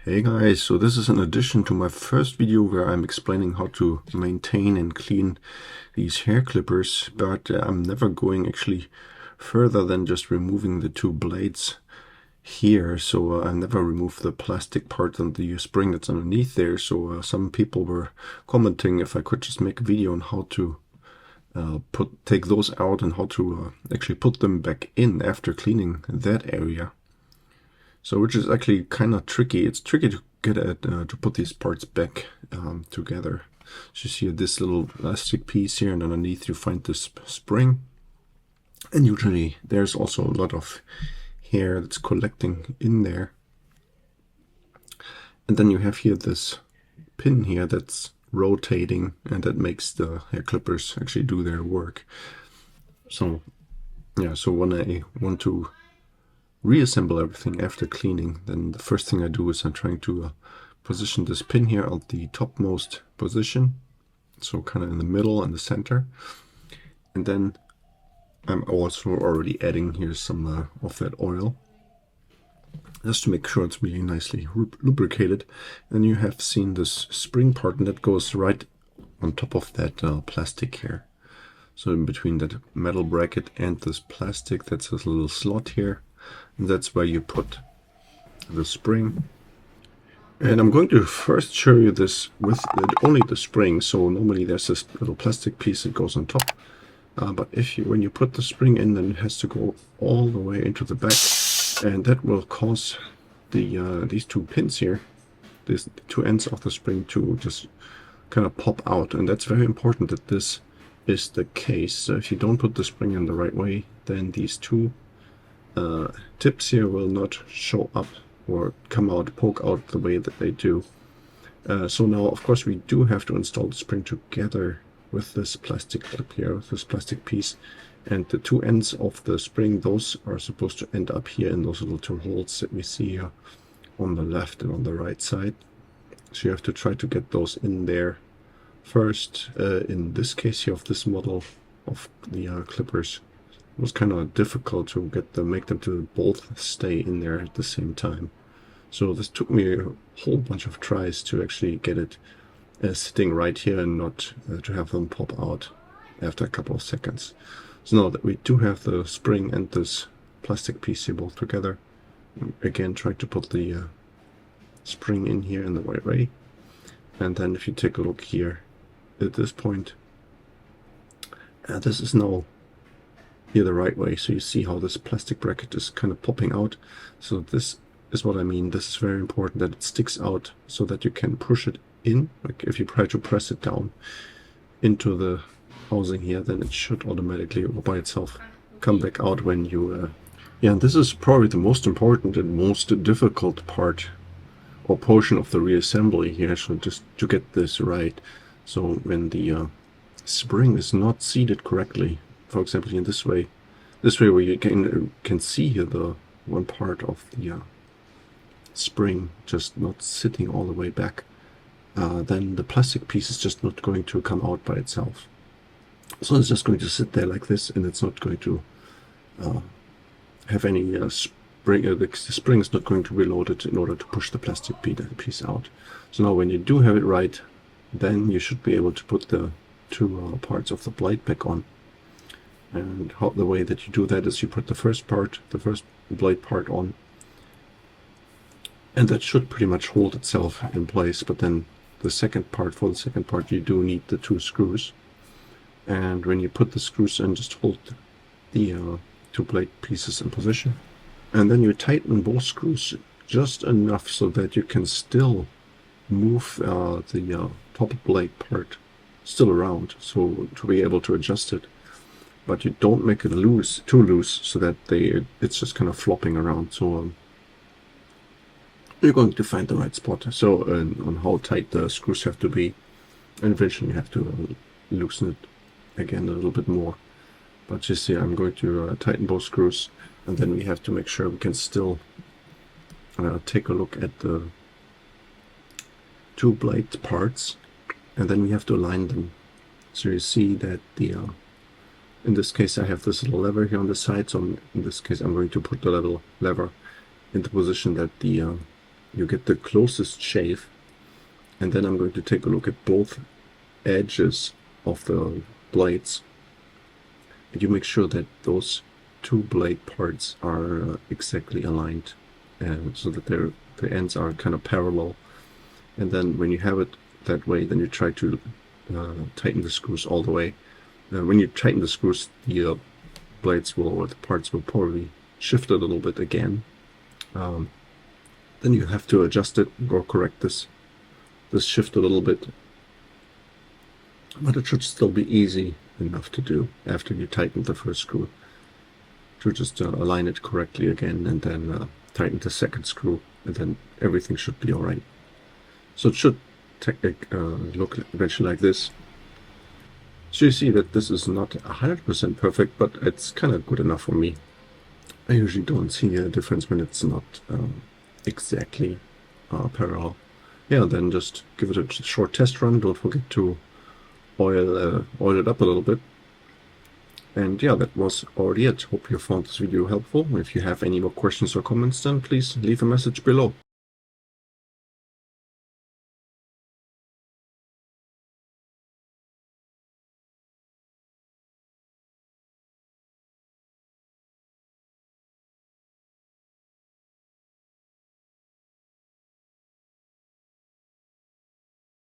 Hey guys, so this is an addition to my first video where I'm explaining how to maintain and clean these hair clippers, but I'm never going actually further than just removing the two blades here. So I never remove the plastic part and the spring that's underneath there. So some people were commenting if I could just make a video on how to take those out and how to actually put them back in after cleaning that area. So which is actually kind of tricky. It's tricky to get at to put these parts back together. So you see this little plastic piece here, and underneath you find this spring. And usually there's also a lot of hair that's collecting in there. And then you have here this pin here that's rotating, and that makes the hair clippers actually do their work. So yeah, so when I want to reassemble everything after cleaning, then the first thing I do is I'm trying to position this pin here at the topmost position, so kind of in the middle and the center. And then I'm also already adding here some of that oil, just to make sure it's really nicely lubricated. And you have seen this spring part, and that goes right on top of that plastic here. So in between that metal bracket and this plastic, that's this little slot here. And that's where you put the spring. And I'm going to first show you this with only the spring. So normally there's this little plastic piece that goes on top. But when you put the spring in, then it has to go all the way into the back. And that will cause these two pins here, these two ends of the spring, to just kind of pop out. And that's very important that this is the case. So if you don't put the spring in the right way, then these two tips here will not show up or poke out the way that they do. So now, of course, we do have to install the spring together with this plastic clip here, with this plastic piece. And the two ends of the spring, those are supposed to end up here in those little two holes that we see here on the left and on the right side. So you have to try to get those in there first. In this case here of this model of the clippers, it was kind of difficult to make them to both stay in there at the same time. So this took me a whole bunch of tries to actually get it sitting right here and not to have them pop out after a couple of seconds. So now that we do have the spring and this plastic piece here both together, again try to put the spring in here in the right way. And then if you take a look here at this point, this is now here the right way. So you see how this plastic bracket is kind of popping out. So this is what I mean. This is very important that it sticks out so that you can push it in. Like if you try to press it down into the housing here, then it should automatically or by itself come back out when you yeah, and this is probably the most important and most difficult part or portion of the reassembly here, so just to get this right. So when the spring is not seated correctly, for example in this way where you can see here the one part of the spring just not sitting all the way back, then the plastic piece is just not going to come out by itself. So it's just going to sit there like this, and it's not going to have any spring. The spring is not going to be loaded in order to push the plastic piece out. So now when you do have it right, then you should be able to put the two parts of the blade back on. And the way that you do that is you put the first blade part on, and that should pretty much hold itself in place. But then for the second part you do need the two screws. And when you put the screws in, just hold the two blade pieces in position, and then you tighten both screws just enough so that you can still move the top blade part still around, so to be able to adjust it. But you don't make it too loose so that it's just kind of flopping around. So you're going to find the right spot. So on how tight the screws have to be, and eventually you have to loosen it again a little bit more. But you see, I'm going to tighten both screws, and then we have to make sure we can still take a look at the two blade parts, and then we have to align them. So you see that in this case I have this little lever here on the side, so in this case I'm going to put the little lever in the position that the you get the closest shave, and then I'm going to take a look at both edges of the blades, and you make sure that those two blade parts are exactly aligned, so that the ends are kind of parallel. And then when you have it that way, then you try to tighten the screws all the way. When you tighten the screws, the blades will, or the parts will probably shift a little bit again. Then you have to adjust it or correct this shift a little bit. But it should still be easy enough to do after you tighten the first screw, to just align it correctly again, and then tighten the second screw, and then everything should be all right. So it should look eventually like this. So you see that this is not 100% perfect, but it's kind of good enough for me. I usually don't see a difference when it's not exactly parallel. Yeah, then just give it a short test run. Don't forget to oil it up a little bit. And yeah, that was already it. Hope you found this video helpful. If you have any more questions or comments, then please leave a message below.